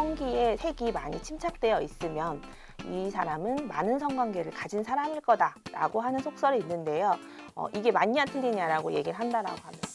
성기에 색이 많이 침착되어 있으면 이 사람은 많은 성관계를 가진 사람일 거다라고 하는 속설이 있는데요. 이게 맞냐 틀리냐라고 얘기를 한다라고 합니다.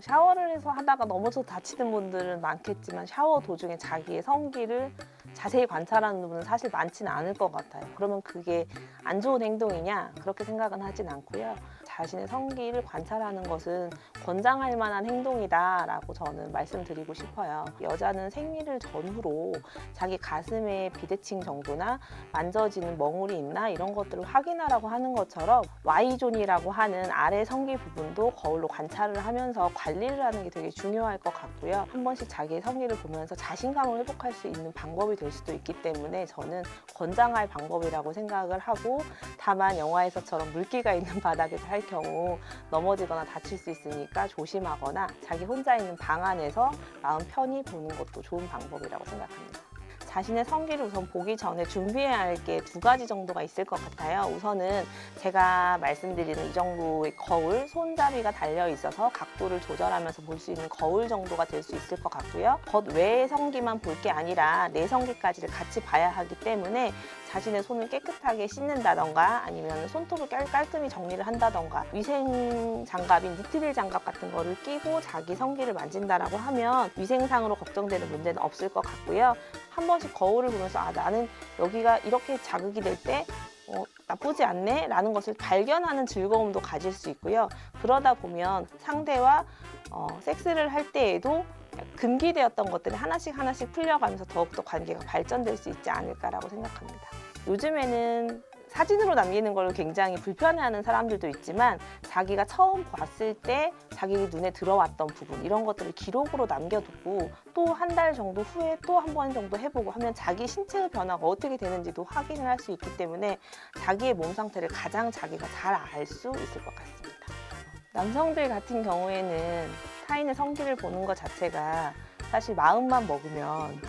샤워를 해서 하다가 넘어져서 다치는 분들은 많겠지만 샤워 도중에 자기의 성기를 자세히 관찰하는 분은 사실 많지는 않을 것 같아요. 그러면 그게 안 좋은 행동이냐? 그렇게 생각은 하진 않고요. 자신의 성기를 관찰하는 것은 권장할 만한 행동이다라고 저는 말씀드리고 싶어요. 여자는 생리를 전후로 자기 가슴에 비대칭 정도나 만져지는 멍울이 있나 이런 것들을 확인하라고 하는 것처럼 Y존이라고 하는 아래 성기 부분도 거울로 관찰을 하면서 관리를 하는 게 되게 중요할 것 같고요. 한 번씩 자기의 성기를 보면서 자신감을 회복할 수 있는 방법이 될 수도 있기 때문에 저는 권장할 방법이라고 생각을 하고, 다만 영화에서처럼 물기가 있는 바닥에서 할 경우 넘어지거나 다칠 수 있으니까 조심하거나 자기 혼자 있는 방 안에서 마음 편히 보는 것도 좋은 방법이라고 생각합니다. 자신의 성기를 우선 보기 전에 준비해야 할 게 두 가지 정도가 있을 것 같아요. 우선은 제가 말씀드리는 이 정도의 거울, 손잡이가 달려 있어서 각도를 조절하면서 볼 수 있는 거울 정도가 될 수 있을 것 같고요. 겉외의 성기만 볼 게 아니라 내 성기까지를 같이 봐야 하기 때문에 자신의 손을 깨끗하게 씻는다던가 아니면 손톱을 깔끔히 정리를 한다던가 위생 장갑인 니트릴 장갑 같은 거를 끼고 자기 성기를 만진다라고 하면 위생상으로 걱정되는 문제는 없을 것 같고요. 한 번씩 거울을 보면서 나는 여기가 이렇게 자극이 될 때 나쁘지 않네 라는 것을 발견하는 즐거움도 가질 수 있고요. 그러다 보면 상대와 섹스를 할 때에도 금기되었던 것들이 하나씩 풀려가면서 더욱더 관계가 발전될 수 있지 않을까라고 생각합니다. 요즘에는 사진으로 남기는 걸 굉장히 불편해하는 사람들도 있지만 자기가 처음 봤을 때 자기 눈에 들어왔던 부분 이런 것들을 기록으로 남겨두고 또 한 달 정도 후에 또 한 번 정도 해보고 하면 자기 신체의 변화가 어떻게 되는지도 확인을 할 수 있기 때문에 자기의 몸 상태를 가장 자기가 잘 알 수 있을 것 같습니다. 남성들 같은 경우에는 타인의 성기를 보는 것 자체가 사실 마음만 먹으면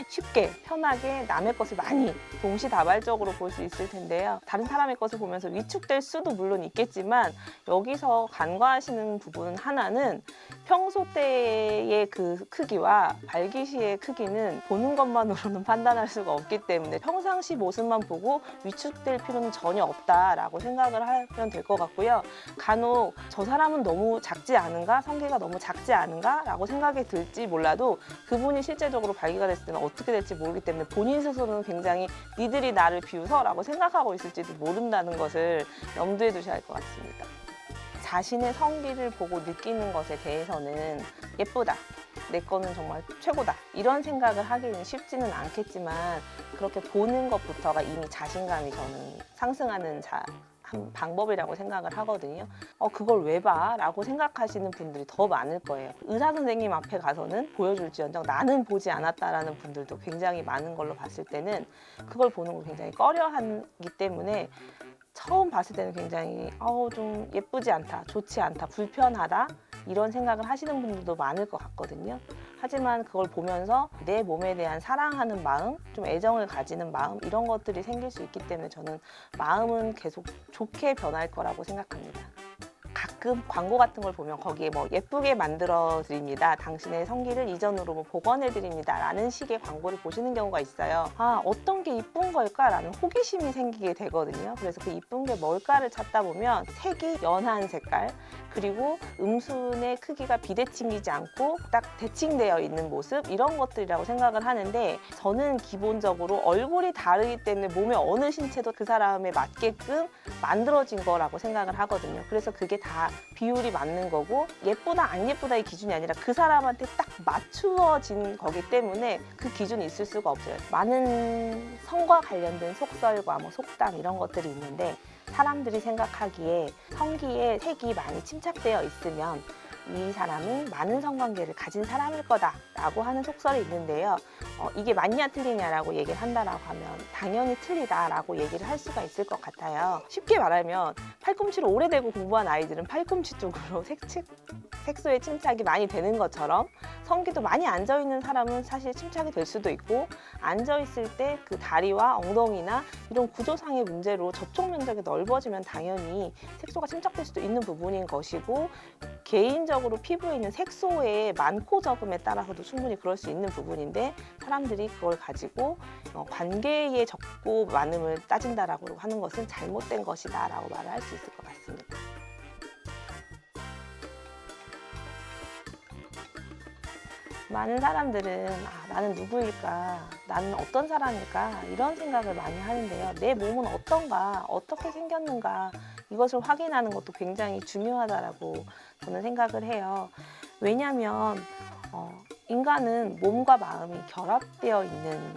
쉽게 편하게 남의 것을 많이 동시다발적으로 볼 수 있을 텐데요. 다른 사람의 것을 보면서 위축될 수도 물론 있겠지만 여기서 간과하시는 부분 하나는 평소 때의 그 크기와 발기시의 크기는 보는 것만으로는 판단할 수가 없기 때문에 평상시 모습만 보고 위축될 필요는 전혀 없다라고 생각을 하면 될 것 같고요. 간혹 저 사람은 너무 작지 않은가? 성기가 너무 작지 않은가? 라고 생각이 들지 몰라도 그분이 실제적으로 발기가 됐을 때는 어떻게 될지 모르기 때문에 본인 스스로는 굉장히 니들이 나를 비웃어 라고 생각하고 있을지도 모른다는 것을 염두에 두셔야 할 것 같습니다. 자신의 성기를 보고 느끼는 것에 대해서는 예쁘다, 내 거는 정말 최고다 이런 생각을 하기는 쉽지는 않겠지만 그렇게 보는 것부터가 이미 자신감이 저는 상승하는 한 방법이라고 생각을 하거든요. 그걸 왜 봐? 라고 생각하시는 분들이 더 많을 거예요. 의사 선생님 앞에 가서는 보여줄지언정 나는 보지 않았다라는 분들도 굉장히 많은 걸로 봤을 때는 그걸 보는 걸 굉장히 꺼려하기 때문에 처음 봤을 때는 굉장히 좀 예쁘지 않다, 좋지 않다, 불편하다 이런 생각을 하시는 분들도 많을 것 같거든요. 하지만 그걸 보면서 내 몸에 대한 사랑하는 마음, 좀 애정을 가지는 마음 이런 것들이 생길 수 있기 때문에 저는 마음은 계속 좋게 변할 거라고 생각합니다. 가끔 광고 같은 걸 보면 거기에 예쁘게 만들어 드립니다. 당신의 성기를 이전으로 복원해 드립니다. 라는 식의 광고를 보시는 경우가 있어요. 어떤 게 이쁜 걸까? 라는 호기심이 생기게 되거든요. 그래서 그 이쁜 게 뭘까를 찾다 보면 색이 연한 색깔, 그리고 음순의 크기가 비대칭이지 않고 딱 대칭되어 있는 모습 이런 것들이라고 생각을 하는데 저는 기본적으로 얼굴이 다르기 때문에 몸의 어느 신체도 그 사람에 맞게끔 만들어진 거라고 생각을 하거든요. 그래서 그게 다 비율이 맞는 거고 예쁘다 안 예쁘다의 기준이 아니라 그 사람한테 딱 맞추어진 거기 때문에 그 기준이 있을 수가 없어요. 많은 성과 관련된 속설과 속담 이런 것들이 있는데 사람들이 생각하기에 성기에 색이 많이 침착되어 있으면 이 사람은 많은 성관계를 가진 사람일 거다라고 하는 속설이 있는데요. 이게 맞냐 틀리냐라고 얘기를 한다라고 하면 당연히 틀리다라고 얘기를 할 수가 있을 것 같아요. 쉽게 말하면 팔꿈치를 오래 대고 공부한 아이들은 팔꿈치 쪽으로 색소에 침착이 많이 되는 것처럼 성기도 많이 앉아 있는 사람은 사실 침착이 될 수도 있고, 앉아 있을 때 그 다리와 엉덩이나 이런 구조상의 문제로 접촉 면적이 넓어지면 당연히 색소가 침착될 수도 있는 부분인 것이고, 개인적으로 피부에 있는 색소의 많고 적음에 따라서도 충분히 그럴 수 있는 부분인데, 사람들이 그걸 가지고 관계의 적고 많음을 따진다라고 하는 것은 잘못된 것이다라고 말을 할 수 있을 것 같습니다. 많은 사람들은 나는 누구일까? 나는 어떤 사람일까? 이런 생각을 많이 하는데요. 내 몸은 어떤가? 어떻게 생겼는가? 이것을 확인하는 것도 굉장히 중요하다라고 저는 생각을 해요. 왜냐하면 인간은 몸과 마음이 결합되어 있는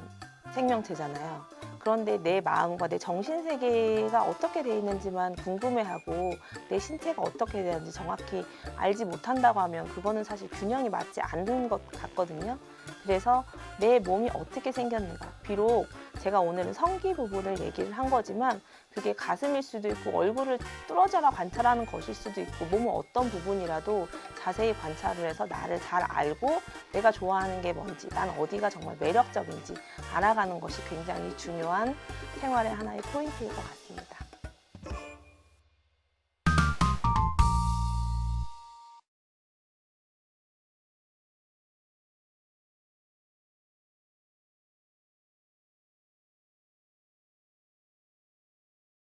생명체잖아요. 그런데 내 마음과 내 정신세계가 어떻게 되어 있는지만 궁금해하고 내 신체가 어떻게 되는지 정확히 알지 못한다고 하면 그거는 사실 균형이 맞지 않는 것 같거든요. 그래서 내 몸이 어떻게 생겼는가, 비록 제가 오늘은 성기 부분을 얘기를 한 거지만 그게 가슴일 수도 있고 얼굴을 뚫어져라 관찰하는 것일 수도 있고, 몸의 어떤 부분이라도 자세히 관찰을 해서 나를 잘 알고 내가 좋아하는 게 뭔지, 난 어디가 정말 매력적인지 알아가는 것이 굉장히 중요한 생활의 하나의 포인트일 것 같습니다.